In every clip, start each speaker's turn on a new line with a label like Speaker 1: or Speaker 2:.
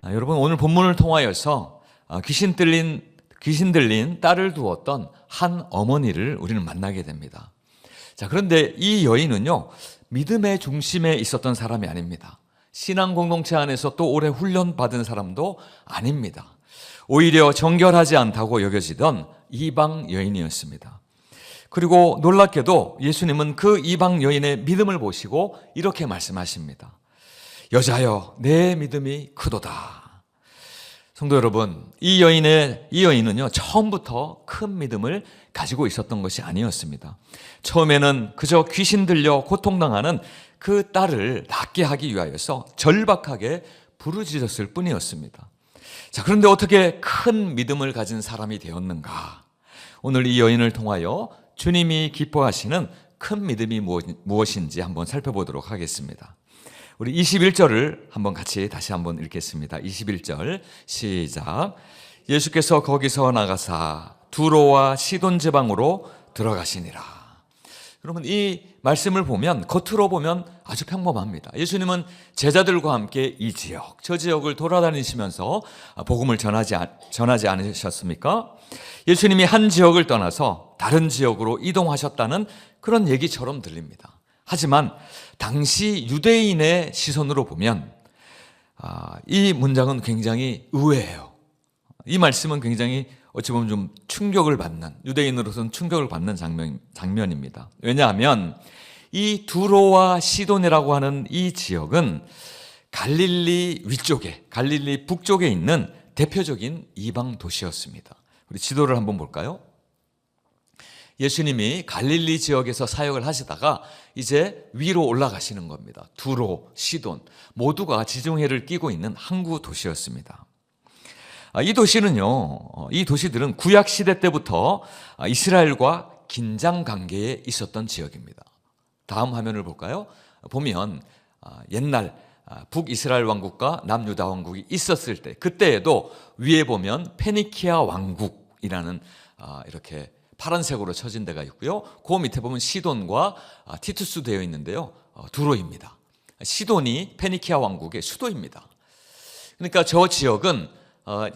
Speaker 1: 여러분, 오늘 본문을 통하여서 귀신 들린 딸을 두었던 한 어머니를 우리는 만나게 됩니다. 자, 그런데 이 여인은요, 믿음의 중심에 있었던 사람이 아닙니다. 신앙 공동체 안에서 또 오래 훈련받은 사람도 아닙니다. 오히려 정결하지 않다고 여겨지던 이방 여인이었습니다. 그리고 놀랍게도 예수님은 그 이방 여인의 믿음을 보시고 이렇게 말씀하십니다. 여자여, 내 믿음이 크도다. 성도 여러분, 이 여인은요, 처음부터 큰 믿음을 가지고 있었던 것이 아니었습니다. 처음에는 그저 귀신 들려 고통당하는 그 딸을 낫게 하기 위하여서 절박하게 부르짖었을 뿐이었습니다. 자, 그런데 어떻게 큰 믿음을 가진 사람이 되었는가? 오늘 이 여인을 통하여 주님이 기뻐하시는 큰 믿음이 무엇인지 한번 살펴보도록 하겠습니다. 우리 21절을 한번 같이 다시 한번 읽겠습니다. 21절 시작. 예수께서 거기서 나가사 두로와 시돈 지방으로 들어가시니라. 여러분, 이 말씀을 보면 겉으로 보면 아주 평범합니다. 예수님은 제자들과 함께 이 지역, 저 지역을 돌아다니시면서 복음을 전하지 않으셨습니까? 예수님이 한 지역을 떠나서 다른 지역으로 이동하셨다는 그런 얘기처럼 들립니다. 하지만 당시 유대인의 시선으로 보면 이 문장은 굉장히 의외예요. 이 말씀은 굉장히 어찌 보면 좀 충격을 받는, 유대인으로서는 충격을 받는 장면입니다. 왜냐하면 이 두로와 시돈이라고 하는 이 지역은 갈릴리 위쪽에, 갈릴리 북쪽에 있는 대표적인 이방 도시였습니다. 우리 지도를 한번 볼까요? 예수님이 갈릴리 지역에서 사역을 하시다가 이제 위로 올라가시는 겁니다. 두로, 시돈 모두가 지중해를 끼고 있는 항구 도시였습니다. 이 도시들은 구약 시대 때부터 이스라엘과 긴장 관계에 있었던 지역입니다. 다음 화면을 볼까요? 보면 옛날 북이스라엘 왕국과 남유다 왕국이 있었을 때, 그때에도 위에 보면 페니키아 왕국이라는 이렇게 파란색으로 쳐진 데가 있고요. 그 밑에 보면 시돈과 티투스 되어 있는데요. 두로입니다. 시돈이 페니키아 왕국의 수도입니다. 그러니까 저 지역은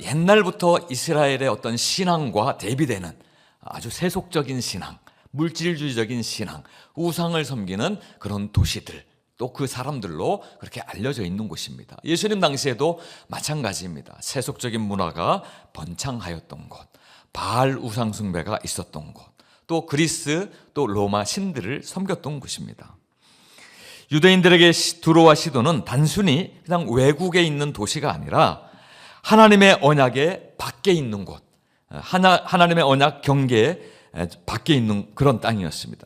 Speaker 1: 옛날부터 이스라엘의 어떤 신앙과 대비되는 아주 세속적인 신앙, 물질주의적인 신앙, 우상을 섬기는 그런 도시들, 또 그 사람들로 그렇게 알려져 있는 곳입니다. 예수님 당시에도 마찬가지입니다. 세속적인 문화가 번창하였던 곳, 바알 우상 숭배가 있었던 곳, 또 그리스, 또 로마 신들을 섬겼던 곳입니다. 유대인들에게 두로와 시돈은 단순히 그냥 외국에 있는 도시가 아니라 하나님의 언약의 밖에 있는 곳, 하나님의 언약 경계 밖에 있는 그런 땅이었습니다.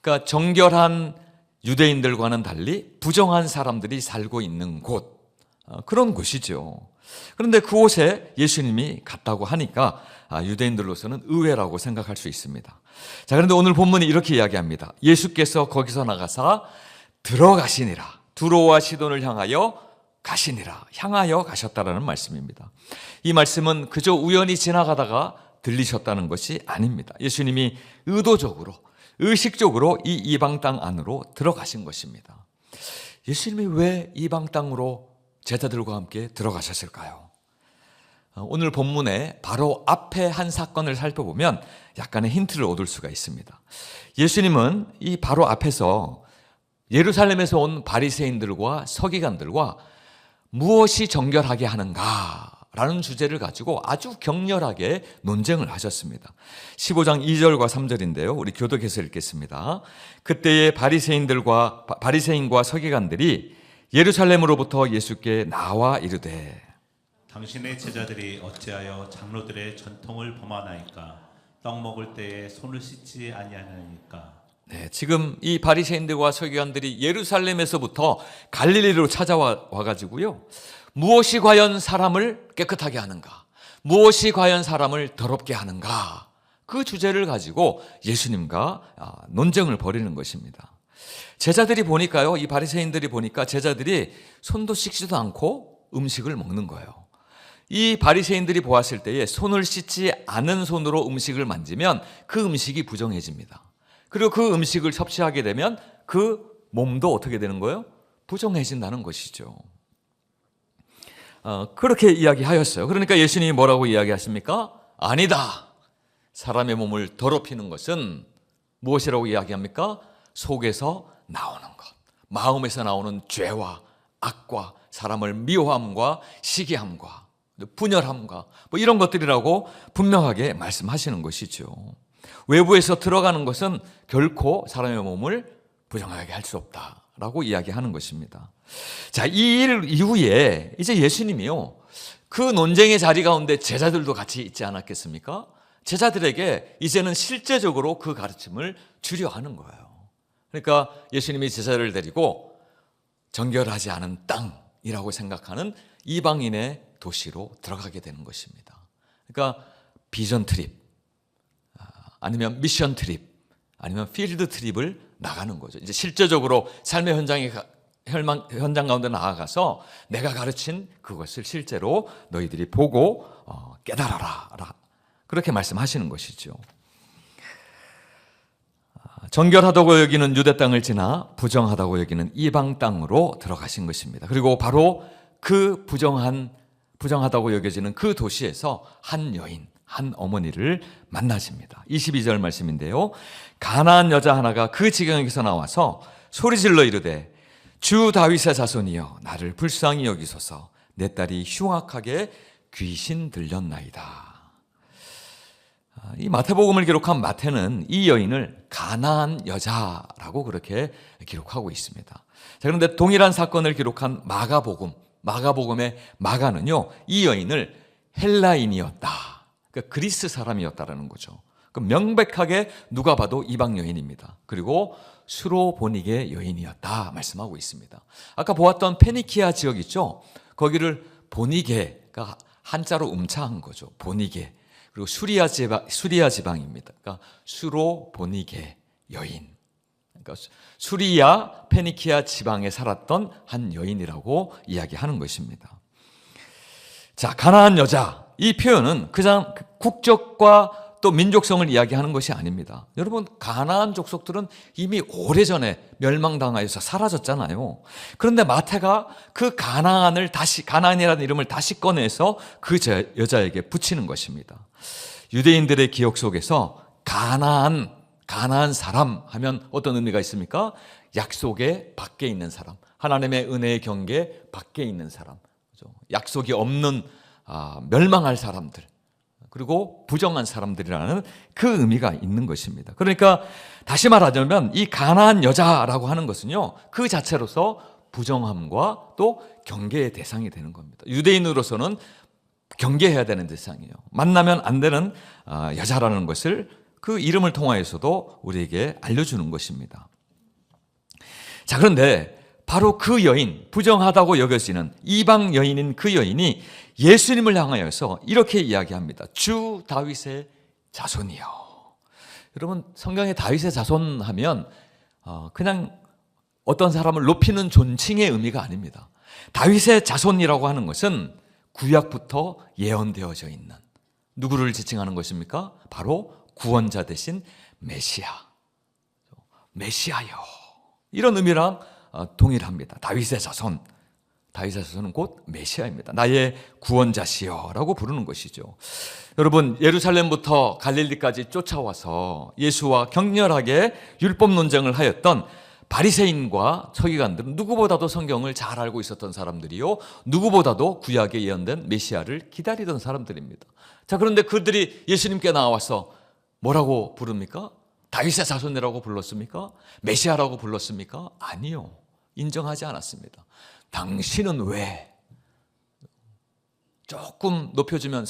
Speaker 1: 그러니까 정결한 유대인들과는 달리 부정한 사람들이 살고 있는 곳, 그런 곳이죠. 그런데 그곳에 예수님이 갔다고 하니까 유대인들로서는 의외라고 생각할 수 있습니다. 자, 그런데 오늘 본문이 이렇게 이야기합니다. 예수께서 거기서 나가사 들어가시니라. 두로와 시돈을 향하여 가셨다라는 말씀입니다. 이 말씀은 그저 우연히 지나가다가 들리셨다는 것이 아닙니다. 예수님이 의도적으로, 의식적으로 이 이방 땅 안으로 들어가신 것입니다. 예수님이 왜 이방 땅으로 제자들과 함께 들어가셨을까요? 오늘 본문의 바로 앞에 한 사건을 살펴보면 약간의 힌트를 얻을 수가 있습니다. 예수님은 이 바로 앞에서 예루살렘에서 온 바리새인들과 서기관들과 무엇이 정결하게 하는가라는 주제를 가지고 아주 격렬하게 논쟁을 하셨습니다. 15장 2절과 3절인데요. 우리 교독해서 읽겠습니다. 그때의 바리새인과 서기관들이 예루살렘으로부터 예수께 나와 이르되
Speaker 2: 당신의 제자들이 어찌하여 장로들의 전통을 범하나이까? 떡 먹을 때에 손을 씻지 아니하나이까?
Speaker 1: 네, 지금 이 바리새인들과 서기관들이 예루살렘에서부터 갈릴리로 찾아와 가지고요. 무엇이 과연 사람을 깨끗하게 하는가? 무엇이 과연 사람을 더럽게 하는가? 그 주제를 가지고 예수님과 논쟁을 벌이는 것입니다. 제자들이 보니까요, 이 바리새인들이 보니까 제자들이 손도 씻지도 않고 음식을 먹는 거예요. 이 바리새인들이 보았을 때에 손을 씻지 않은 손으로 음식을 만지면 그 음식이 부정해집니다. 그리고 그 음식을 섭취하게 되면 그 몸도 어떻게 되는 거예요? 부정해진다는 것이죠. 그렇게 이야기하였어요. 그러니까 예수님이 뭐라고 이야기하십니까? 아니다. 사람의 몸을 더럽히는 것은 무엇이라고 이야기합니까? 속에서 나오는 것, 마음에서 나오는 죄와 악과 사람을 미워함과 시기함과 분열함과 뭐 이런 것들이라고 분명하게 말씀하시는 것이죠. 외부에서 들어가는 것은 결코 사람의 몸을 부정하게 할 수 없다라고 이야기하는 것입니다. 자, 이 일 이후에 이제 예수님이요, 그 논쟁의 자리 가운데 제자들도 같이 있지 않았겠습니까? 제자들에게 이제는 실제적으로 그 가르침을 주려 하는 거예요. 그러니까 예수님이 제자를 데리고 정결하지 않은 땅이라고 생각하는 이방인의 도시로 들어가게 되는 것입니다. 그러니까 비전 트립, 아니면 미션 트립, 아니면 필드 트립을 나가는 거죠. 이제 실제적으로 삶의 현장 가운데 나아가서 내가 가르친 그것을 실제로 너희들이 보고 깨달아라, 그렇게 말씀하시는 것이죠. 정결하다고 여기는 유대 땅을 지나 부정하다고 여기는 이방 땅으로 들어가신 것입니다. 그리고 바로 그 부정하다고 여겨지는 그 도시에서 한 여인, 한 어머니를 만나십니다. 22절 말씀인데요. 가나안 여자 하나가 그 지경에서 나와서 소리질러 이르되 주 다윗의 자손이여 나를 불쌍히 여기소서 내 딸이 흉악하게 귀신 들렸나이다. 이 마태복음을 기록한 마태는 이 여인을 가나안 여자라고 그렇게 기록하고 있습니다. 자, 그런데 동일한 사건을 기록한 마가복음의 마가는요, 이 여인을 헬라인이었다, 그러니까 그리스 사람이었다라는 거죠. 명백하게 누가 봐도 이방 여인입니다. 그리고 수로보니게 여인이었다 말씀하고 있습니다. 아까 보았던 페니키아 지역 있죠? 거기를 보니게가 한자로 음차한 거죠. 보니게. 그리고 수리아 지방입니다. 그러니까 수로보니게 여인. 그러니까 수리아 페니키아 지방에 살았던 한 여인이라고 이야기하는 것입니다. 자, 가나안 여자, 이 표현은 그냥 국적과 또 민족성을 이야기하는 것이 아닙니다. 여러분, 가나안 족속들은 이미 오래전에 멸망당하여서 사라졌잖아요. 그런데 마태가 그 가나안이라는 이름을 다시 꺼내서 그 여자에게 붙이는 것입니다. 유대인들의 기억 속에서 가나안 사람 하면 어떤 의미가 있습니까? 약속의 밖에 있는 사람, 하나님의 은혜의 경계 밖에 있는 사람, 약속이 없는 멸망할 사람들, 그리고 부정한 사람들이라는 그 의미가 있는 것입니다. 그러니까 다시 말하자면 이 가나안 여자라고 하는 것은요, 그 자체로서 부정함과 또 경계의 대상이 되는 겁니다. 유대인으로서는 경계해야 되는 대상이에요. 만나면 안 되는 여자라는 것을 그 이름을 통하여서도 우리에게 알려주는 것입니다. 자, 그런데 바로 그 여인, 부정하다고 여겨지는 이방 여인인 그 여인이 예수님을 향하여서 이렇게 이야기합니다. 주 다윗의 자손이요. 여러분, 성경에 다윗의 자손 하면 그냥 어떤 사람을 높이는 존칭의 의미가 아닙니다. 다윗의 자손이라고 하는 것은 구약부터 예언되어져 있는, 누구를 지칭하는 것입니까? 바로 구원자 되신 메시아요. 이런 의미랑 동일합니다. 다윗의 자손은 곧 메시아입니다. 나의 구원자시여 라고 부르는 것이죠. 여러분, 예루살렘부터 갈릴리까지 쫓아와서 예수와 격렬하게 율법 논쟁을 하였던 바리새인과 서기관들은 누구보다도 성경을 잘 알고 있었던 사람들이요, 누구보다도 구약에 예언된 메시아를 기다리던 사람들입니다. 자, 그런데 그들이 예수님께 나와서 뭐라고 부릅니까? 다윗의 자손이라고 불렀습니까? 메시아라고 불렀습니까? 아니요, 인정하지 않았습니다. 당신은 왜? 조금 높여주면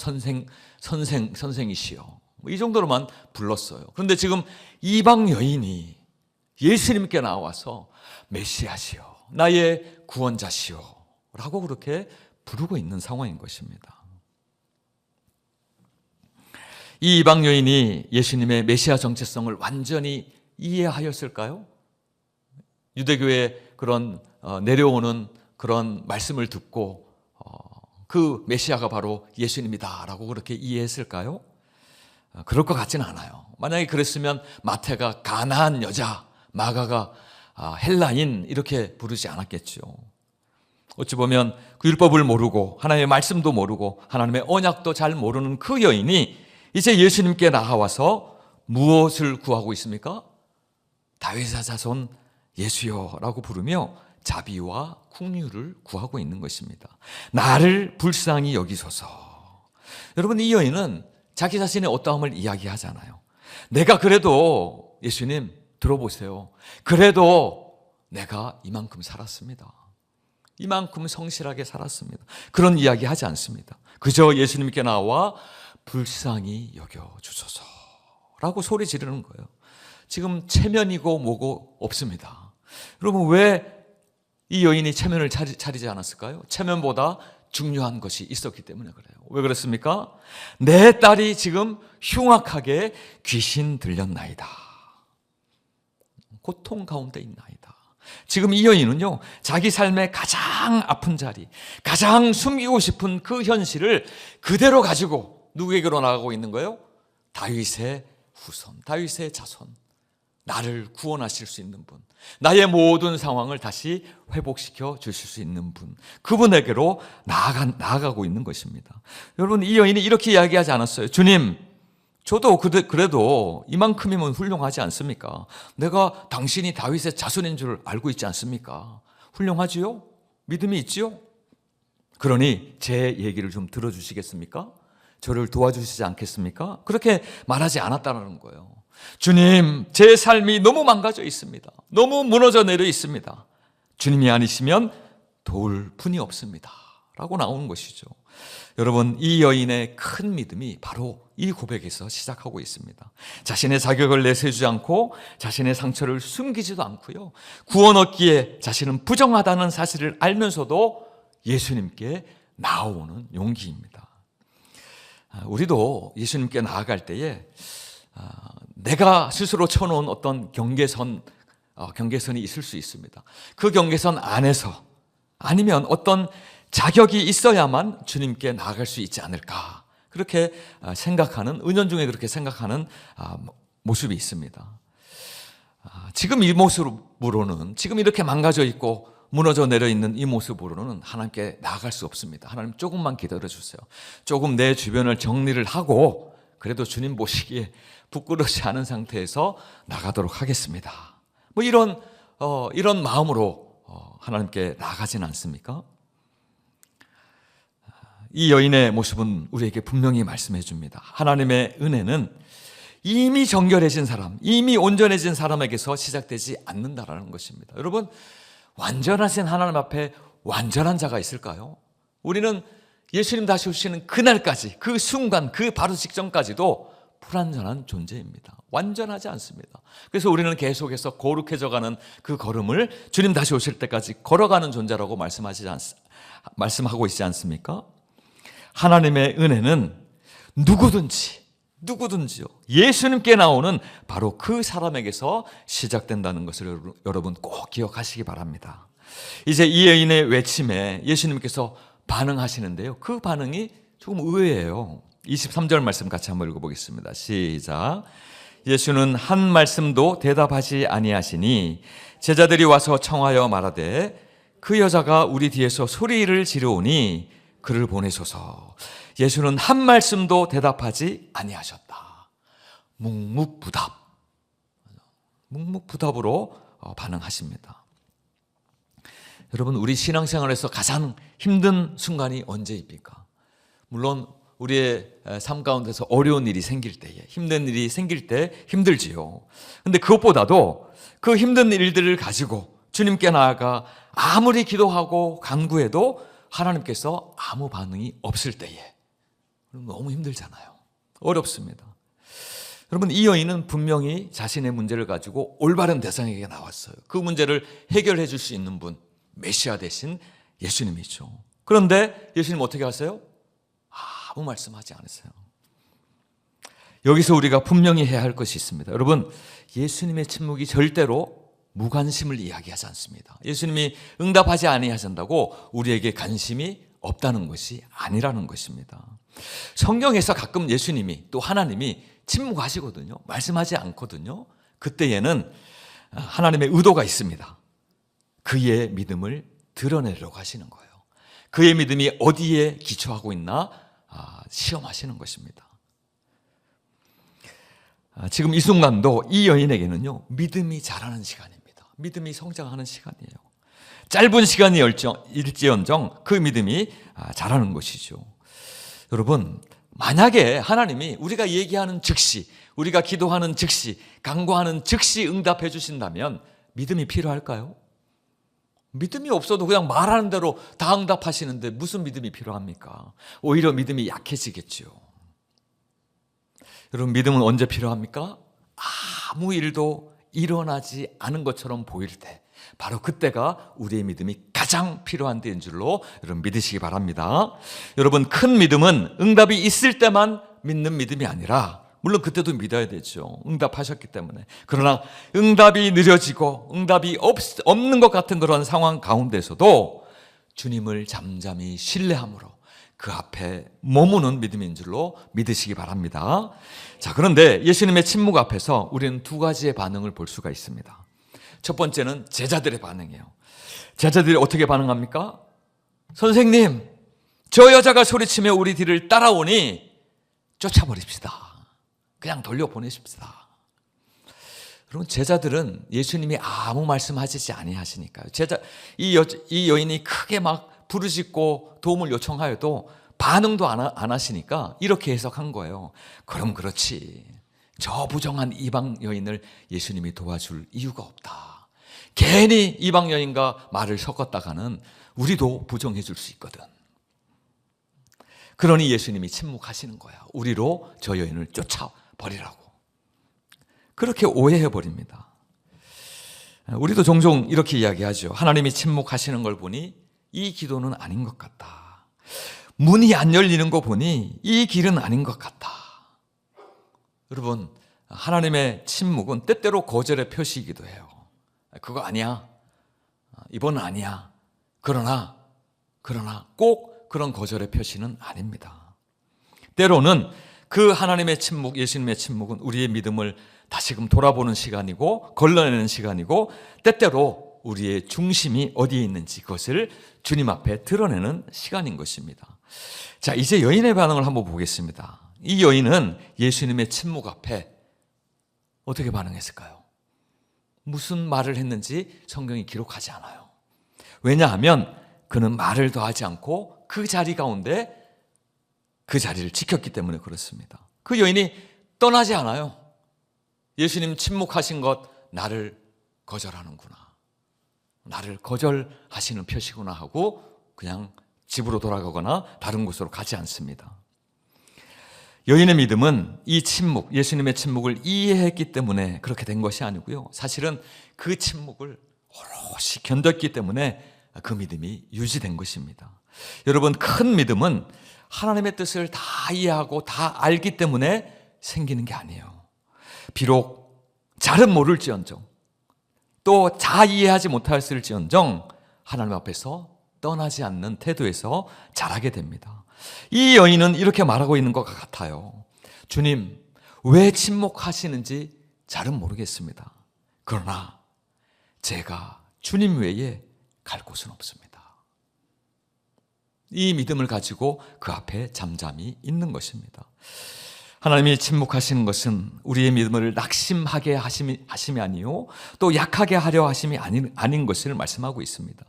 Speaker 1: 선생이시여, 이 정도로만 불렀어요. 그런데 지금 이방 여인이 예수님께 나와서 메시아시여, 나의 구원자시여 라고 그렇게 부르고 있는 상황인 것입니다. 이 이방 여인이 예수님의 메시아 정체성을 완전히 이해하였을까요? 유대교의 그런 내려오는 그런 말씀을 듣고 그 메시아가 바로 예수님이다라고 그렇게 이해했을까요? 그럴 것 같지는 않아요. 만약에 그랬으면 마태가 가나안 여자, 마가가 헬라인 이렇게 부르지 않았겠죠. 어찌 보면 그 율법을 모르고 하나님의 말씀도 모르고 하나님의 언약도 잘 모르는 그 여인이 이제 예수님께 나아와서 무엇을 구하고 있습니까? 다윗의 자손 예수여 라고 부르며 자비와 긍휼을 구하고 있는 것입니다. 나를 불쌍히 여기소서. 여러분, 이 여인은 자기 자신의 어떠함을 이야기하잖아요. 내가 그래도, 예수님 들어보세요, 그래도 내가 이만큼 살았습니다. 이만큼 성실하게 살았습니다. 그런 이야기 하지 않습니다. 그저 예수님께 나와 불쌍히 여겨주소서 라고 소리 지르는 거예요. 지금 체면이고 뭐고 없습니다. 여러분, 왜 이 여인이 체면을 차리지 않았을까요? 체면보다 중요한 것이 있었기 때문에 그래요. 왜 그렇습니까? 내 딸이 지금 흉악하게 귀신 들렸나이다. 고통 가운데 있나이다. 지금 이 여인은요, 자기 삶의 가장 아픈 자리, 가장 숨기고 싶은 그 현실을 그대로 가지고 누구에게로 나가고 있는 거예요? 다윗의 후손, 다윗의 자손, 나를 구원하실 수 있는 분, 나의 모든 상황을 다시 회복시켜 주실 수 있는 분, 그분에게로 나아가고 있는 것입니다. 여러분, 이 여인이 이렇게 이야기하지 않았어요. 주님, 저도 그래도 이만큼이면 훌륭하지 않습니까? 내가 당신이 다윗의 자손인 줄 알고 있지 않습니까? 훌륭하지요? 믿음이 있지요? 그러니 제 얘기를 좀 들어주시겠습니까? 저를 도와주시지 않겠습니까? 그렇게 말하지 않았다는 거예요. 주님, 제 삶이 너무 망가져 있습니다. 너무 무너져 내려 있습니다. 주님이 아니시면 도울 분이 없습니다 라고 나오는 것이죠. 여러분, 이 여인의 큰 믿음이 바로 이 고백에서 시작하고 있습니다. 자신의 자격을 내세우지 않고 자신의 상처를 숨기지도 않고요, 구원 얻기에 자신은 부정하다는 사실을 알면서도 예수님께 나아오는 용기입니다. 우리도 예수님께 나아갈 때에 내가 스스로 쳐놓은 어떤 경계선이 있을 수 있습니다. 그 경계선 안에서, 아니면 어떤 자격이 있어야만 주님께 나아갈 수 있지 않을까, 그렇게 생각하는, 은연중에 그렇게 생각하는 모습이 있습니다. 지금 이 모습으로는, 지금 이렇게 망가져 있고 무너져 내려 있는 이 모습으로는 하나님께 나아갈 수 없습니다. 하나님, 조금만 기다려 주세요. 조금 내 주변을 정리를 하고 그래도 주님 보시기에 부끄럽지 않은 상태에서 나가도록 하겠습니다. 뭐 이런 마음으로 하나님께 나가지는 않습니까? 이 여인의 모습은 우리에게 분명히 말씀해 줍니다. 하나님의 은혜는 이미 정결해진 사람, 이미 온전해진 사람에게서 시작되지 않는다라는 것입니다. 여러분, 완전하신 하나님 앞에 완전한 자가 있을까요? 우리는 예수님 다시 오시는 그날까지, 그 순간, 그 바로 직전까지도 불완전한 존재입니다. 완전하지 않습니다. 그래서 우리는 계속해서 거룩해져가는 그 걸음을 주님 다시 오실 때까지 걸어가는 존재라고 말씀하고 있지 않습니까? 하나님의 은혜는 누구든지요, 예수님께 나오는 바로 그 사람에게서 시작된다는 것을 여러분 꼭 기억하시기 바랍니다. 이제 이 여인의 외침에 예수님께서 반응하시는데요, 그 반응이 조금 의외예요. 23절 말씀 같이 한번 읽어보겠습니다. 시작. 예수는 한 말씀도 대답하지 아니하시니 제자들이 와서 청하여 말하되 그 여자가 우리 뒤에서 소리를 지르오니 그를 보내소서. 예수는 한 말씀도 대답하지 아니하셨다. 묵묵부답으로 반응하십니다. 여러분, 우리 신앙생활에서 가장 힘든 순간이 언제입니까? 물론 우리의 삶 가운데서 어려운 일이 생길 때에, 힘든 일이 생길 때 힘들지요. 근데 그것보다도 그 힘든 일들을 가지고 주님께 나아가 아무리 기도하고 간구해도 하나님께서 아무 반응이 없을 때에 너무 힘들잖아요. 어렵습니다. 여러분, 이 여인은 분명히 자신의 문제를 가지고 올바른 대상에게 나왔어요. 그 문제를 해결해 줄 수 있는 분, 메시아 대신 예수님이죠. 그런데 예수님 어떻게 하세요? 아무 말씀하지 않으세요. 여기서 우리가 분명히 해야 할 것이 있습니다. 여러분, 예수님의 침묵이 절대로 무관심을 이야기하지 않습니다. 예수님이 응답하지 아니하신다고 우리에게 관심이 없다는 것이 아니라는 것입니다. 성경에서 가끔 예수님이, 또 하나님이 침묵하시거든요. 말씀하지 않거든요. 그때에는 하나님의 의도가 있습니다. 그의 믿음을 드러내려고 하시는 거예요. 그의 믿음이 어디에 기초하고 있나 시험하시는 것입니다. 지금 이 순간도 이 여인에게는요, 믿음이 자라는 시간입니다. 믿음이 성장하는 시간이에요. 짧은 시간이 일지언정 그 믿음이 자라는 것이죠. 여러분, 만약에 하나님이 우리가 얘기하는 즉시, 우리가 기도하는 즉시, 간구하는 즉시 응답해 주신다면 믿음이 필요할까요? 믿음이 없어도 그냥 말하는 대로 다 응답하시는데 무슨 믿음이 필요합니까? 오히려 믿음이 약해지겠죠. 여러분, 믿음은 언제 필요합니까? 아무 일도 일어나지 않은 것처럼 보일 때, 바로 그때가 우리의 믿음이 가장 필요한 때인 줄로 여러분 믿으시기 바랍니다. 여러분, 큰 믿음은 응답이 있을 때만 믿는 믿음이 아니라, 물론 그때도 믿어야 되죠. 응답하셨기 때문에. 그러나 응답이 느려지고 응답이 없는 것 같은 그런 상황 가운데서도 주님을 잠잠히 신뢰함으로 그 앞에 머무는 믿음인 줄로 믿으시기 바랍니다. 자, 그런데 예수님의 침묵 앞에서 우리는 두 가지의 반응을 볼 수가 있습니다. 첫 번째는 제자들의 반응이에요. 제자들이 어떻게 반응합니까? 선생님, 저 여자가 소리치며 우리 뒤를 따라오니 쫓아버립시다. 그냥 돌려보내십시다. 여러분, 제자들은 예수님이 아무 말씀하시지 아니하시니까요. 이 여인이 크게 막 부르짖고 도움을 요청하여도 반응도 안 하시니까 이렇게 해석한 거예요. 그럼 그렇지, 저 부정한 이방 여인을 예수님이 도와줄 이유가 없다. 괜히 이방 여인과 말을 섞었다가는 우리도 부정해 줄 수 있거든. 그러니 예수님이 침묵하시는 거야. 우리로 저 여인을 쫓아버리라고. 그렇게 오해해 버립니다. 우리도 종종 이렇게 이야기하죠. 하나님이 침묵하시는 걸 보니 이 기도는 아닌 것 같다. 문이 안 열리는 거 보니 이 길은 아닌 것 같다. 여러분, 하나님의 침묵은 때때로 거절의 표시이기도 해요. 그거 아니야. 이번은 아니야. 그러나 꼭 그런 거절의 표시는 아닙니다. 때로는 그 하나님의 침묵, 예수님의 침묵은 우리의 믿음을 다시금 돌아보는 시간이고 걸러내는 시간이고, 때때로 우리의 중심이 어디에 있는지 그것을 주님 앞에 드러내는 시간인 것입니다. 자, 이제 여인의 반응을 한번 보겠습니다. 이 여인은 예수님의 침묵 앞에 어떻게 반응했을까요? 무슨 말을 했는지 성경이 기록하지 않아요. 왜냐하면 그는 말을 더하지 않고 그 자리 가운데 그 자리를 지켰기 때문에 그렇습니다. 그 여인이 떠나지 않아요. 예수님 침묵하신 것, 나를 거절하는구나, 나를 거절하시는 표시구나 하고 그냥 집으로 돌아가거나 다른 곳으로 가지 않습니다. 여인의 믿음은 이 침묵, 예수님의 침묵을 이해했기 때문에 그렇게 된 것이 아니고요. 사실은 그 침묵을 오롯이 견뎠기 때문에 그 믿음이 유지된 것입니다. 여러분, 큰 믿음은 하나님의 뜻을 다 이해하고 다 알기 때문에 생기는 게 아니에요. 비록 잘은 모를지언정, 또 잘 이해하지 못했을지언정 하나님 앞에서 떠나지 않는 태도에서 자라게 됩니다. 이 여인은 이렇게 말하고 있는 것 같아요. 주님, 왜 침묵하시는지 잘은 모르겠습니다. 그러나 제가 주님 외에 갈 곳은 없습니다. 이 믿음을 가지고 그 앞에 잠잠히 있는 것입니다. 하나님이 침묵하시는 것은 우리의 믿음을 낙심하게 하심이 아니요, 또 약하게 하려 하심이 아닌 것을 말씀하고 있습니다.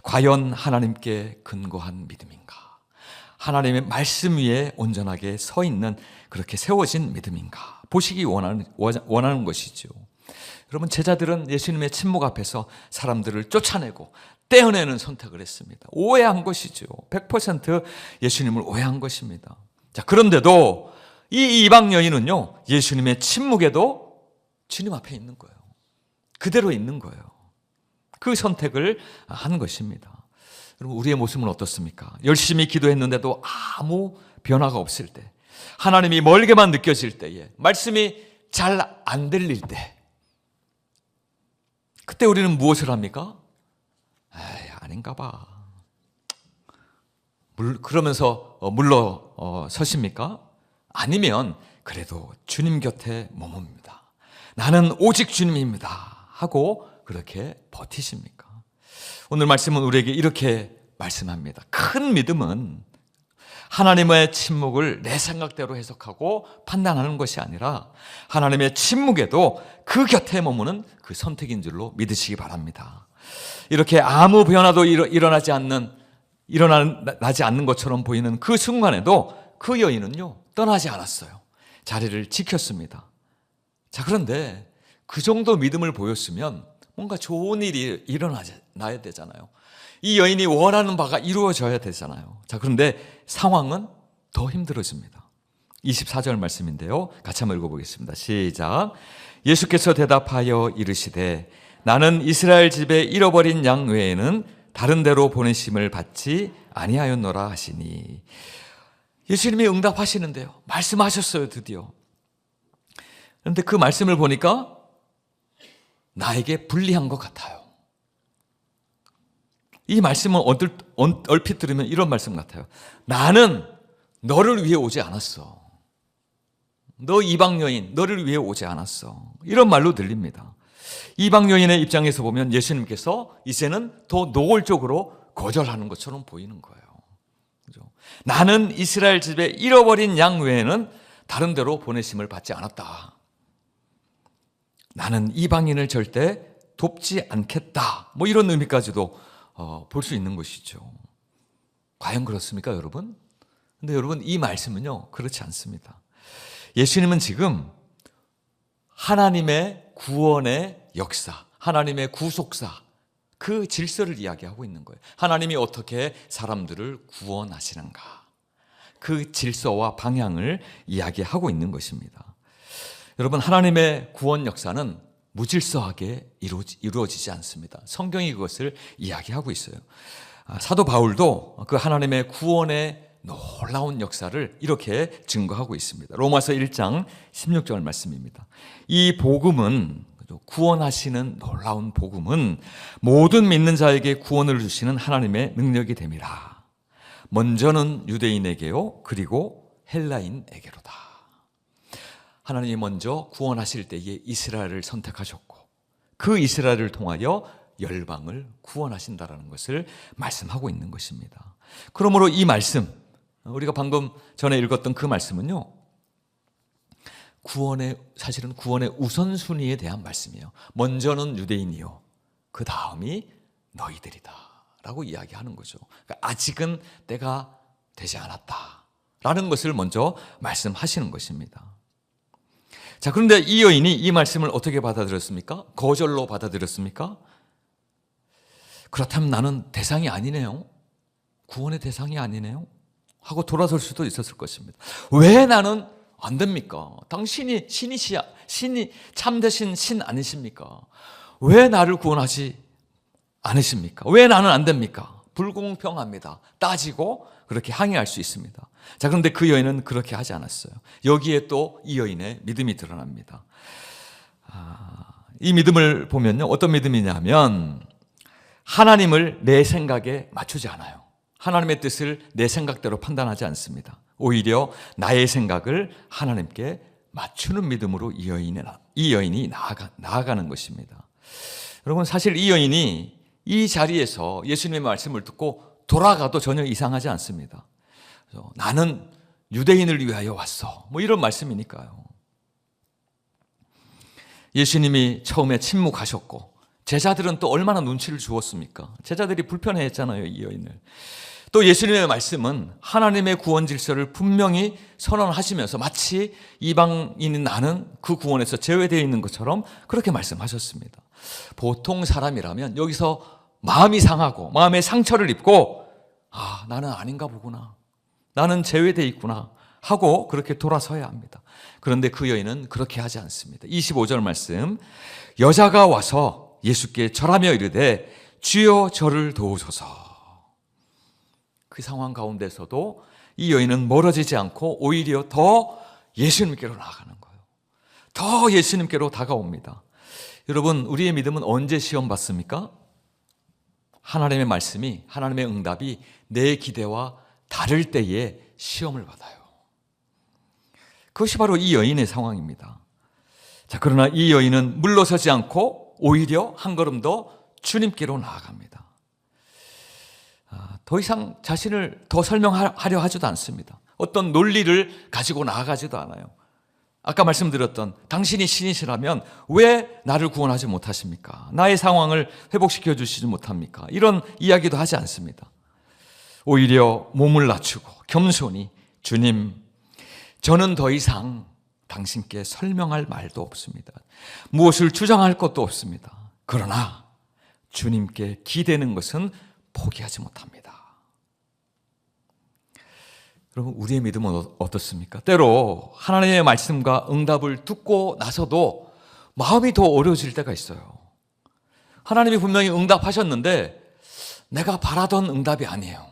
Speaker 1: 과연 하나님께 근거한 믿음인가? 하나님의 말씀 위에 온전하게 서 있는, 그렇게 세워진 믿음인가? 보시기 원하는 것이죠. 여러분, 제자들은 예수님의 침묵 앞에서 사람들을 쫓아내고 떼어내는 선택을 했습니다. 오해한 것이죠. 100% 예수님을 오해한 것입니다. 자, 그런데도 이 이방 여인은요, 예수님의 침묵에도 주님 앞에 있는 거예요. 그대로 있는 거예요. 그 선택을 한 것입니다. 여러분, 우리의 모습은 어떻습니까? 열심히 기도했는데도 아무 변화가 없을 때, 하나님이 멀게만 느껴질 때에, 말씀이 잘 안 들릴 때, 그때 우리는 무엇을 합니까? 에이, 아닌가 봐. 그러면서 물러서십니까? 아니면 그래도 주님 곁에 머뭅니다. 나는 오직 주님입니다 하고 그렇게 버티십니까? 오늘 말씀은 우리에게 이렇게 말씀합니다. 큰 믿음은 하나님의 침묵을 내 생각대로 해석하고 판단하는 것이 아니라 하나님의 침묵에도 그 곁에 머무는 그 선택인 줄로 믿으시기 바랍니다. 이렇게 아무 변화도 일어나지 않는 것처럼 보이는 그 순간에도 그 여인은요, 떠나지 않았어요. 자리를 지켰습니다. 자, 그런데 그 정도 믿음을 보였으면 뭔가 좋은 일이 일어나야 되잖아요. 이 여인이 원하는 바가 이루어져야 되잖아요. 자, 그런데 상황은 더 힘들어집니다. 24절 말씀인데요. 같이 한번 읽어보겠습니다. 시작. 예수께서 대답하여 이르시되 나는 이스라엘 집에 잃어버린 양 외에는 다른 데로 보내심을 받지 아니하였노라 하시니. 예수님이 응답하시는데요. 말씀하셨어요, 드디어. 그런데 그 말씀을 보니까 나에게 불리한 것 같아요. 이 말씀은 얼핏 들으면 이런 말씀 같아요. 나는 너를 위해 오지 않았어. 너 이방 여인, 너를 위해 오지 않았어. 이런 말로 들립니다. 이방 여인의 입장에서 보면 예수님께서 이제는 더 노골적으로 거절하는 것처럼 보이는 거예요. 그죠? 나는 이스라엘 집에 잃어버린 양 외에는 다른 데로 보내심을 받지 않았다. 나는 이방인을 절대 돕지 않겠다. 뭐 이런 의미까지도 볼 수 있는 것이죠. 과연 그렇습니까, 여러분? 근데 여러분, 이 말씀은요, 그렇지 않습니다. 예수님은 지금 하나님의 구원의 역사, 하나님의 구속사, 그 질서를 이야기하고 있는 거예요. 하나님이 어떻게 사람들을 구원하시는가, 그 질서와 방향을 이야기하고 있는 것입니다. 여러분, 하나님의 구원 역사는 무질서하게 이루어지지 않습니다. 성경이 그것을 이야기하고 있어요. 사도 바울도 그 하나님의 구원의 놀라운 역사를 이렇게 증거하고 있습니다. 로마서 1장 16절 말씀입니다. 이 복음은, 구원하시는 놀라운 복음은 모든 믿는 자에게 구원을 주시는 하나님의 능력이 됨이라. 먼저는 유대인에게요, 그리고 헬라인에게로다. 하나님이 먼저 구원하실 때에 이스라엘을 선택하셨고 그 이스라엘을 통하여 열방을 구원하신다라는 것을 말씀하고 있는 것입니다. 그러므로 이 말씀, 우리가 방금 전에 읽었던 그 말씀은요, 사실은 구원의 우선순위에 대한 말씀이에요. 먼저는 유대인이요, 그 다음이 너희들이다 라고 이야기하는 거죠. 그러니까 아직은 때가 되지 않았다 라는 것을 먼저 말씀하시는 것입니다. 자, 그런데 이 여인이 이 말씀을 어떻게 받아들였습니까? 거절로 받아들였습니까? 그렇다면 나는 대상이 아니네요. 구원의 대상이 아니네요. 하고 돌아설 수도 있었을 것입니다. 왜 나는 안 됩니까? 당신이 신이 참되신 신 아니십니까? 왜 나를 구원하지 않으십니까? 왜 나는 안 됩니까? 불공평합니다. 따지고 그렇게 항의할 수 있습니다. 자, 그런데 그 여인은 그렇게 하지 않았어요. 여기에 또 이 여인의 믿음이 드러납니다. 이 믿음을 보면요, 어떤 믿음이냐면 하나님을 내 생각에 맞추지 않아요. 하나님의 뜻을 내 생각대로 판단하지 않습니다. 오히려 나의 생각을 하나님께 맞추는 믿음으로 이 여인이 나아가는 것입니다. 여러분, 사실 이 여인이 이 자리에서 예수님의 말씀을 듣고 돌아가도 전혀 이상하지 않습니다. 나는 유대인을 위하여 왔어, 뭐 이런 말씀이니까요. 예수님이 처음에 침묵하셨고 제자들은 또 얼마나 눈치를 주었습니까? 제자들이 불편해했잖아요, 이 여인을. 또 예수님의 말씀은 하나님의 구원 질서를 분명히 선언하시면서 마치 이방인인 나는 그 구원에서 제외되어 있는 것처럼 그렇게 말씀하셨습니다. 보통 사람이라면 여기서 마음이 상하고 마음에 상처를 입고 나는 아닌가 보구나, 나는 제외되어 있구나 하고 그렇게 돌아서야 합니다. 그런데 그 여인은 그렇게 하지 않습니다. 25절 말씀, 여자가 와서 예수께 절하며 이르되 주여 저를 도우소서. 그 상황 가운데서도 이 여인은 멀어지지 않고 오히려 더 예수님께로 나아가는 거예요. 더 예수님께로 다가옵니다. 여러분, 우리의 믿음은 언제 시험 받습니까? 하나님의 말씀이, 하나님의 응답이 내 기대와 다를 때에 시험을 받아요. 그것이 바로 이 여인의 상황입니다. 자, 그러나 이 여인은 물러서지 않고 오히려 한 걸음 더 주님께로 나아갑니다. 더 이상 자신을 더 설명하려 하지도 않습니다. 어떤 논리를 가지고 나아가지도 않아요. 아까 말씀드렸던 당신이 신이시라면 왜 나를 구원하지 못하십니까? 나의 상황을 회복시켜 주시지 못합니까? 이런 이야기도 하지 않습니다. 오히려 몸을 낮추고 겸손히 주님, 저는 더 이상 당신께 설명할 말도 없습니다. 무엇을 주장할 것도 없습니다. 그러나 주님께 기대는 것은 포기하지 못합니다. 여러분, 우리의 믿음은 어떻습니까? 때로 하나님의 말씀과 응답을 듣고 나서도 마음이 더 어려워질 때가 있어요. 하나님이 분명히 응답하셨는데 내가 바라던 응답이 아니에요.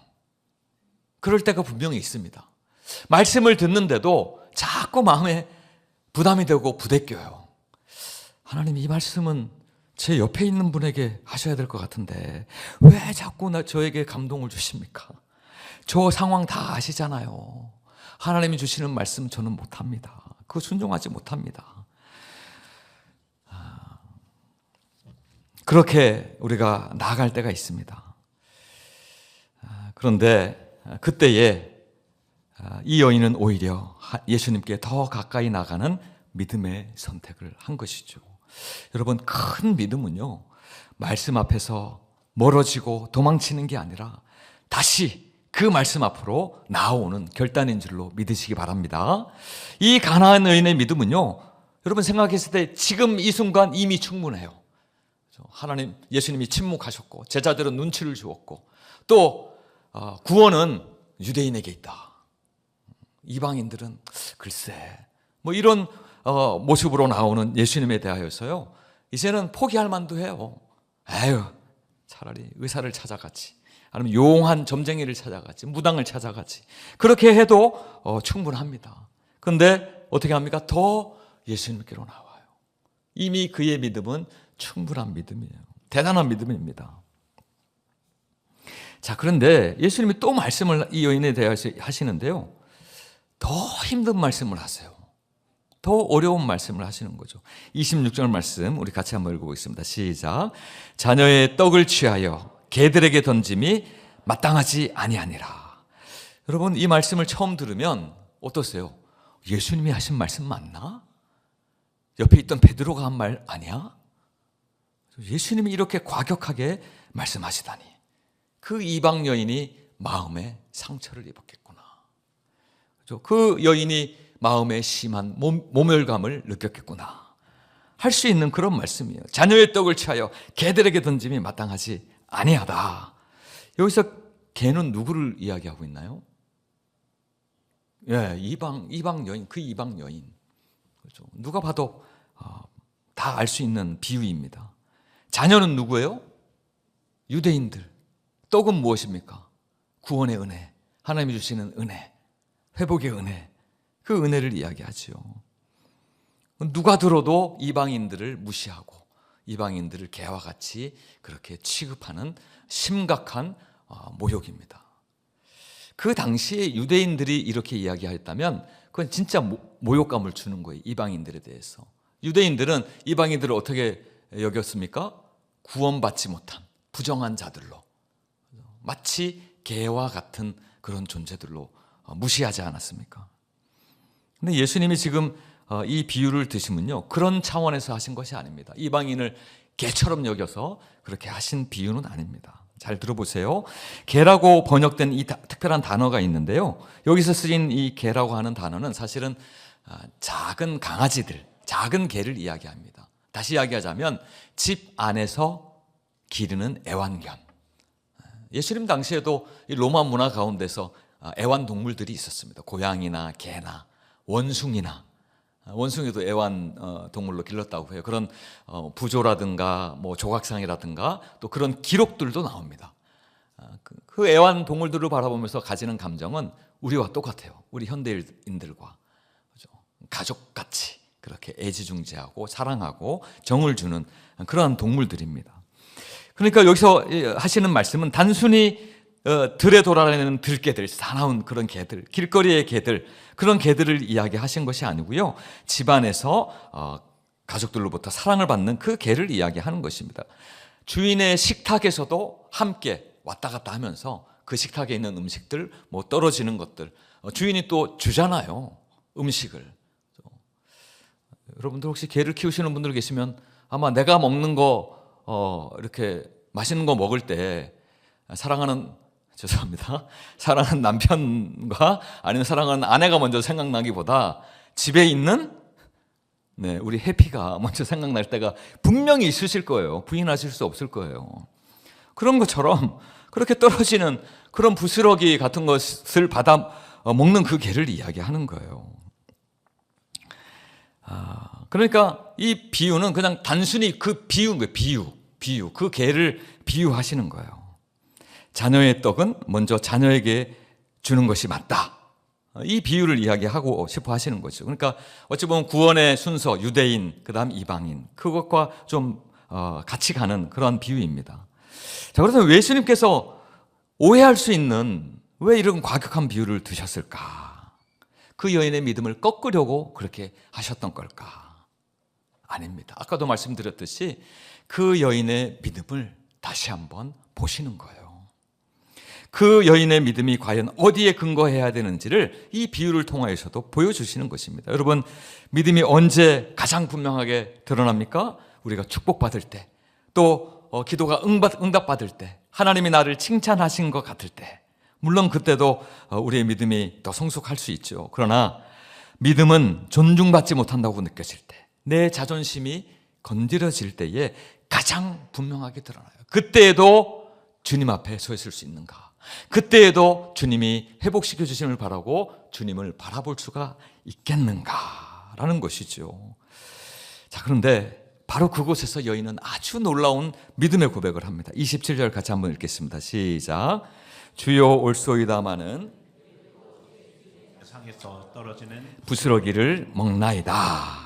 Speaker 1: 그럴 때가 분명히 있습니다. 말씀을 듣는데도 자꾸 마음에 부담이 되고 부대껴요. 하나님, 이 말씀은 제 옆에 있는 분에게 하셔야 될 것 같은데 왜 자꾸 저에게 감동을 주십니까? 저 상황 다 아시잖아요. 하나님이 주시는 말씀 저는 못합니다. 그거 순종하지 못합니다. 그렇게 우리가 나아갈 때가 있습니다. 그런데 그때에 이 여인은 오히려 예수님께 더 가까이 나가는 믿음의 선택을 한 것이죠. 여러분, 큰 믿음은요, 말씀 앞에서 멀어지고 도망치는 게 아니라 다시 그 말씀 앞으로 나아오는 결단인 줄로 믿으시기 바랍니다. 이 가나안 여인의 믿음은요, 여러분 생각했을 때 지금 이 순간 이미 충분해요. 하나님, 예수님이 침묵하셨고 제자들은 눈치를 주었고 또 구원은 유대인에게 있다. 이방인들은 글쎄 뭐 이런 모습으로 나오는 예수님에 대하여서요, 이제는 포기할 만도 해요. 에휴, 차라리 의사를 찾아가지, 아니면 용한 점쟁이를 찾아가지, 무당을 찾아가지, 그렇게 해도 충분합니다. 그런데 어떻게 합니까? 더 예수님께로 나와요. 이미 그의 믿음은 충분한 믿음이에요. 대단한 믿음입니다. 자, 그런데 예수님이 또 말씀을 이 여인에 대해서 하시는데요, 더 힘든 말씀을 하세요. 더 어려운 말씀을 하시는 거죠. 26절 말씀 우리 같이 한번 읽어보겠습니다. 시작. 자녀의 떡을 취하여 개들에게 던짐이 마땅하지 아니하니라. 여러분, 이 말씀을 처음 들으면 어떠세요? 예수님이 하신 말씀 맞나? 옆에 있던 베드로가 한 말 아니야? 예수님이 이렇게 과격하게 말씀하시다니, 그 이방 여인이 마음에 상처를 입었겠구나. 그 여인이 마음에 심한 모멸감을 느꼈겠구나 할 수 있는 그런 말씀이에요. 자녀의 떡을 취하여 개들에게 던짐이 마땅하지 아니하다. 여기서 개는 누구를 이야기하고 있나요? 예, 이방 여인, 그 이방 여인. 그렇죠. 누가 봐도 다 알 수 있는 비유입니다. 자녀는 누구예요? 유대인들. 떡은 무엇입니까? 구원의 은혜, 하나님이 주시는 은혜, 회복의 은혜, 그 은혜를 이야기하지요. 누가 들어도 이방인들을 무시하고 이방인들을 개와 같이 그렇게 취급하는 심각한 모욕입니다. 그 당시에 유대인들이 이렇게 이야기했다면 그건 진짜 모욕감을 주는 거예요. 이방인들에 대해서. 유대인들은 이방인들을 어떻게 여겼습니까? 구원받지 못한 부정한 자들로, 마치 개와 같은 그런 존재들로 무시하지 않았습니까? 근데 예수님이 지금 이 비유를 드시면요, 그런 차원에서 하신 것이 아닙니다. 이방인을 개처럼 여겨서 그렇게 하신 비유는 아닙니다. 잘 들어보세요. 개라고 번역된 이 특별한 단어가 있는데요, 여기서 쓰인 이 개라고 하는 단어는 사실은 작은 강아지들, 작은 개를 이야기합니다. 다시 이야기하자면 집 안에서 기르는 애완견. 예수님 당시에도 이 로마 문화 가운데서 애완동물들이 있었습니다. 고양이나 개나 원숭이나, 원숭이도 애완동물로 길렀다고 해요. 그런 부조라든가 뭐 조각상이라든가 또 그런 기록들도 나옵니다. 그 애완동물들을 바라보면서 가지는 감정은 우리와 똑같아요. 우리 현대인들과 가족같이 그렇게 애지중지하고 사랑하고 정을 주는 그러한 동물들입니다. 그러니까 여기서 하시는 말씀은 단순히 들에 돌아다니는 들개들, 사나운 그런 개들, 길거리의 개들, 그런 개들을 이야기하신 것이 아니고요, 집안에서 가족들로부터 사랑을 받는 그 개를 이야기하는 것입니다. 주인의 식탁에서도 함께 왔다 갔다 하면서 그 식탁에 있는 음식들, 뭐 떨어지는 것들, 주인이 또 주잖아요, 음식을. 여러분들 혹시 개를 키우시는 분들 계시면 아마 내가 먹는 거 이렇게 맛있는 거 먹을 때 사랑하는 남편과 아니면 사랑하는 아내가 먼저 생각나기보다 집에 있는 우리 해피가 먼저 생각날 때가 분명히 있으실 거예요. 부인하실 수 없을 거예요. 그런 것처럼 그렇게 떨어지는 그런 부스러기 같은 것을 받아 먹는 그 개를 이야기하는 거예요. 그러니까 이 비유는 그냥 단순히 그 비유인 거예요. 비유. 그 개를 비유하시는 거예요. 자녀의 떡은 먼저 자녀에게 주는 것이 맞다. 이 비유를 이야기하고 싶어 하시는 거죠. 그러니까 어찌 보면 구원의 순서, 유대인, 그 다음 이방인, 그것과 좀 같이 가는 그런 비유입니다. 자, 그래서 예수님께서 오해할 수 있는 왜 이런 과격한 비유를 드셨을까? 그 여인의 믿음을 꺾으려고 그렇게 하셨던 걸까? 아닙니다. 아까도 말씀드렸듯이 그 여인의 믿음을 다시 한번 보시는 거예요. 그 여인의 믿음이 과연 어디에 근거해야 되는지를 이 비유를 통하여서도 보여주시는 것입니다. 여러분, 믿음이 언제 가장 분명하게 드러납니까? 우리가 축복받을 때, 또 기도가 응답받을 때, 하나님이 나를 칭찬하신 것 같을 때, 물론 그때도 우리의 믿음이 더 성숙할 수 있죠. 그러나 믿음은 존중받지 못한다고 느껴질 때, 내 자존심이 건드려질 때에 가장 분명하게 드러나요. 그때에도 주님 앞에 서 있을 수 있는가? 그때에도 주님이 회복시켜 주심을 바라고 주님을 바라볼 수가 있겠는가라는 것이죠. 자, 그런데 바로 그곳에서 여인은 아주 놀라운 믿음의 고백을 합니다. 27절 같이 한번 읽겠습니다. 시작. 주여 올소이다마는
Speaker 2: 상에서 떨어지는
Speaker 1: 부스러기를 먹나이다.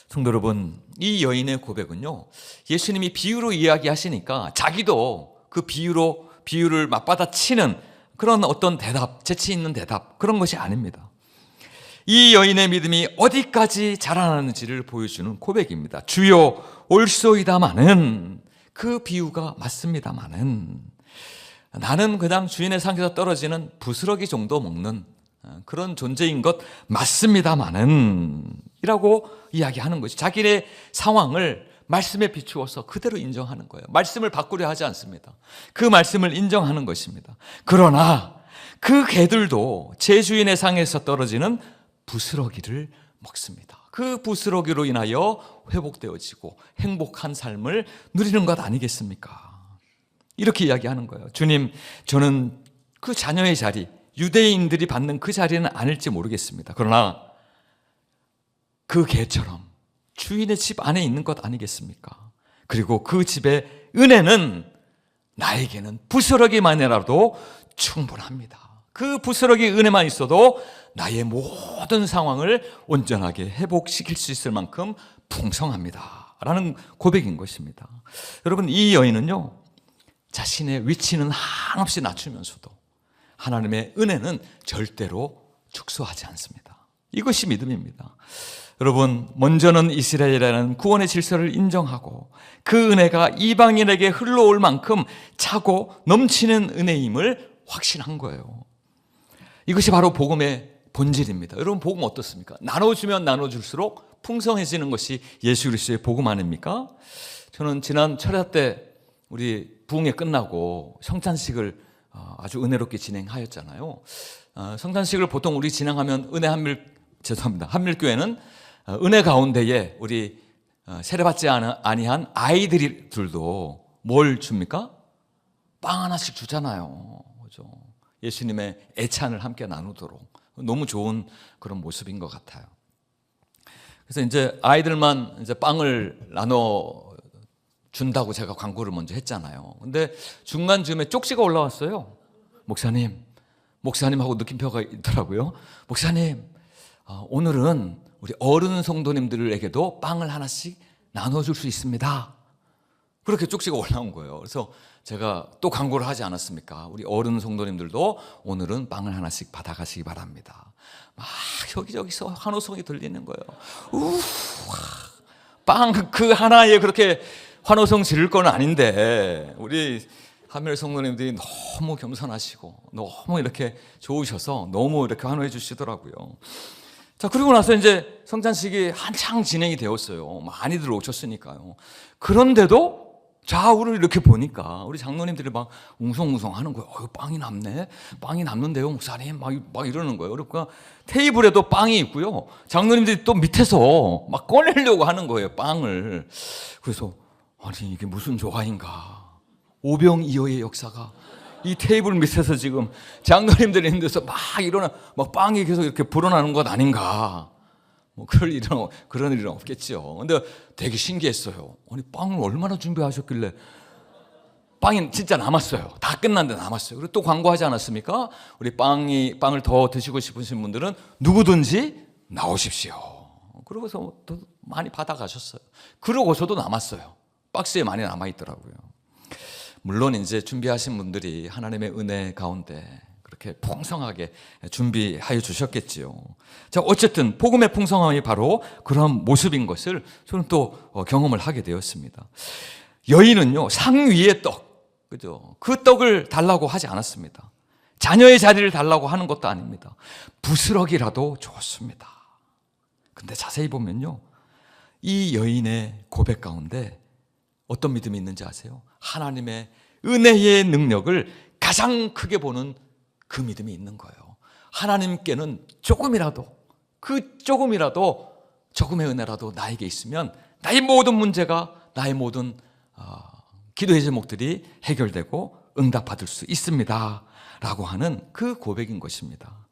Speaker 1: 성도 여러분, 이 여인의 고백은요, 예수님이 비유로 이야기하시니까 자기도 그 비유를 맞받아치는 그런 어떤 대답, 재치 있는 대답, 그런 것이 아닙니다. 이 여인의 믿음이 어디까지 자라나는지를 보여주는 고백입니다. 주여 올소이다마는, 그 비유가 맞습니다마는, 나는 그냥 주인의 상에서 떨어지는 부스러기 정도 먹는 그런 존재인 것 맞습니다마는 이라고 이야기하는 것이, 자기의 상황을 말씀에 비추어서 그대로 인정하는 거예요. 말씀을 바꾸려 하지 않습니다. 그 말씀을 인정하는 것입니다. 그러나 그 개들도 제 주인의 상에서 떨어지는 부스러기를 먹습니다. 그 부스러기로 인하여 회복되어지고 행복한 삶을 누리는 것 아니겠습니까? 이렇게 이야기하는 거예요. 주님, 저는 그 자녀의 자리, 유대인들이 받는 그 자리는 아닐지 모르겠습니다. 그러나 그 개처럼 주인의 집 안에 있는 것 아니겠습니까? 그리고 그 집의 은혜는 나에게는 부스러기만이라도 충분합니다. 그 부스러기 은혜만 있어도 나의 모든 상황을 온전하게 회복시킬 수 있을 만큼 풍성합니다 라는 고백인 것입니다. 여러분, 이 여인은요, 자신의 위치는 한없이 낮추면서도 하나님의 은혜는 절대로 축소하지 않습니다. 이것이 믿음입니다. 여러분, 먼저는 이스라엘이라는 구원의 질서를 인정하고 그 은혜가 이방인에게 흘러올 만큼 차고 넘치는 은혜임을 확신한 거예요. 이것이 바로 복음의 본질입니다. 여러분, 복음 어떻습니까? 나눠주면 나눠줄수록 풍성해지는 것이 예수 그리스도의 복음 아닙니까? 저는 지난 철야 때 우리 부흥회 끝나고 성찬식을 아주 은혜롭게 진행하였잖아요. 성찬식을 보통 우리 진행하면 한밀교회는 은혜 가운데에 우리 세례받지 아니한 아이들들도 뭘 줍니까? 빵 하나씩 주잖아요. 그죠? 예수님의 애찬을 함께 나누도록. 너무 좋은 그런 모습인 것 같아요. 그래서 이제 아이들만 이제 빵을 나눠 준다고 제가 광고를 먼저 했잖아요. 근데 중간쯤에 쪽지가 올라왔어요. 목사님하고 느낌표가 있더라고요. 목사님, 오늘은 우리 어른 성도님들에게도 빵을 하나씩 나눠줄 수 있습니다. 그렇게 쪽지가 올라온 거예요. 그래서 제가 또 광고를 하지 않았습니까? 우리 어른 성도님들도 오늘은 빵을 하나씩 받아가시기 바랍니다. 막 여기저기서 환호성이 들리는 거예요. 빵 그 하나에 그렇게 환호성 지를 건 아닌데 우리 하멜 성도님들이 너무 겸손하시고 너무 이렇게 좋으셔서 너무 이렇게 환호해 주시더라고요. 자, 그리고 나서 이제 성찬식이 한창 진행이 되었어요. 많이들 오셨으니까요. 그런데도 좌우를 이렇게 보니까 우리 장로님들이 막 웅성웅성 하는 거예요. 빵이 남네. 빵이 남는데요, 목사님. 막 이러는 거예요. 그러니까 테이블에도 빵이 있고요. 장로님들이 또 밑에서 막 꺼내려고 하는 거예요, 빵을. 그래서 아니, 이게 무슨 조화인가. 오병이어의 역사가 이 테이블 밑에서 지금 장로님들이 있는 데서 막 막 빵이 계속 이렇게 불어나는 것 아닌가. 뭐 그런 일은 없겠죠. 근데 되게 신기했어요. 아니, 빵을 얼마나 준비하셨길래 빵이 진짜 남았어요. 다 끝났는데 남았어요. 그리고 또 광고하지 않았습니까? 우리 빵을 더 드시고 싶으신 분들은 누구든지 나오십시오. 그러고서 또 많이 받아가셨어요. 그러고서도 남았어요. 박스에 많이 남아있더라고요. 물론 이제 준비하신 분들이 하나님의 은혜 가운데 그렇게 풍성하게 준비하여 주셨겠지요. 자, 어쨌든 복음의 풍성함이 바로 그런 모습인 것을 저는 또 경험을 하게 되었습니다. 여인은요, 상 위의 떡, 그죠? 그 떡을 달라고 하지 않았습니다. 자녀의 자리를 달라고 하는 것도 아닙니다. 부스러기라도 좋습니다. 근데 자세히 보면요, 이 여인의 고백 가운데 어떤 믿음이 있는지 아세요? 하나님의 은혜의 능력을 가장 크게 보는 그 믿음이 있는 거예요. 하나님께는 조금이라도, 그 조금이라도, 조금의 은혜라도 나에게 있으면 나의 모든 문제가, 나의 모든 기도의 제목들이 해결되고 응답받을 수 있습니다 라고 하는 그 고백인 것입니다.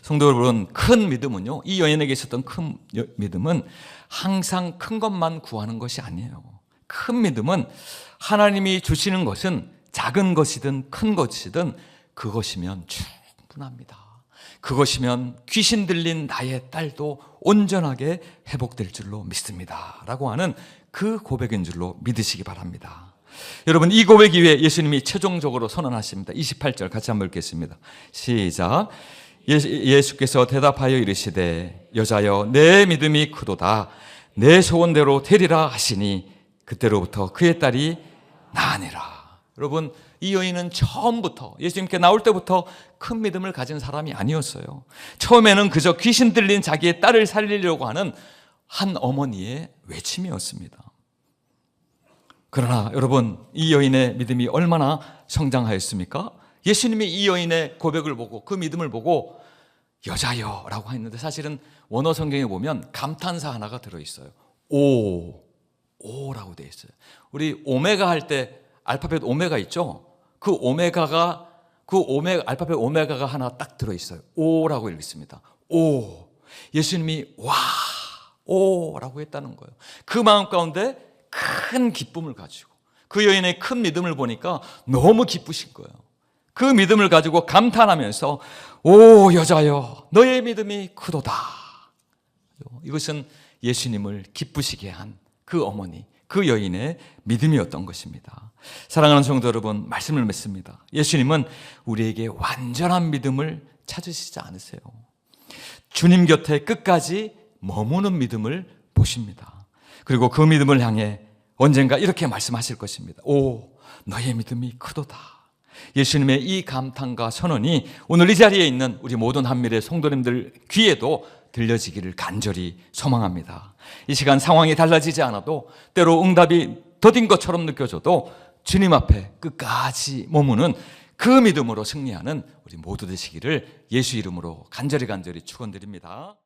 Speaker 1: 성도 여러분, 큰 믿음은요, 이 여인에게 있었던 큰 믿음은 항상 큰 것만 구하는 것이 아니에요. 큰 믿음은 하나님이 주시는 것은 작은 것이든 큰 것이든 그것이면 충분합니다. 그것이면 귀신 들린 나의 딸도 온전하게 회복될 줄로 믿습니다 라고 하는 그 고백인 줄로 믿으시기 바랍니다. 여러분, 이 고백 이후에 예수님이 최종적으로 선언하십니다. 28절 같이 한번 읽겠습니다. 시작. 예수께서 대답하여 이르시되 여자여 내 믿음이 크도다. 내 소원대로 되리라 하시니 그때로부터 그의 딸이 나으니라. 여러분, 이 여인은 처음부터 예수님께 나올 때부터 큰 믿음을 가진 사람이 아니었어요. 처음에는 그저 귀신 들린 자기의 딸을 살리려고 하는 한 어머니의 외침이었습니다. 그러나 여러분, 이 여인의 믿음이 얼마나 성장하였습니까? 예수님이 이 여인의 고백을 보고 그 믿음을 보고 여자여 라고 했는데 사실은 원어 성경에 보면 감탄사 하나가 들어있어요. 오라고 되어 있어요. 우리 오메가 할 때 알파벳 오메가 있죠? 그 알파벳 오메가가 하나 딱 들어있어요. 오라고 읽습니다. 오. 예수님이 오라고 했다는 거예요. 그 마음 가운데 큰 기쁨을 가지고 그 여인의 큰 믿음을 보니까 너무 기쁘신 거예요. 그 믿음을 가지고 감탄하면서 오 여자여 너의 믿음이 크도다. 이것은 예수님을 기쁘시게 한 그 어머니, 그 여인의 믿음이었던 것입니다. 사랑하는 성도 여러분, 말씀을 맺습니다. 예수님은 우리에게 완전한 믿음을 찾으시지 않으세요. 주님 곁에 끝까지 머무는 믿음을 보십니다. 그리고 그 믿음을 향해 언젠가 이렇게 말씀하실 것입니다. 오 너의 믿음이 크도다. 예수님의 이 감탄과 선언이 오늘 이 자리에 있는 우리 모든 한밀의 성도님들 귀에도 들려지기를 간절히 소망합니다. 이 시간 상황이 달라지지 않아도 때로 응답이 더딘 것처럼 느껴져도 주님 앞에 끝까지 머무는 그 믿음으로 승리하는 우리 모두 되시기를 예수 이름으로 간절히 축원드립니다.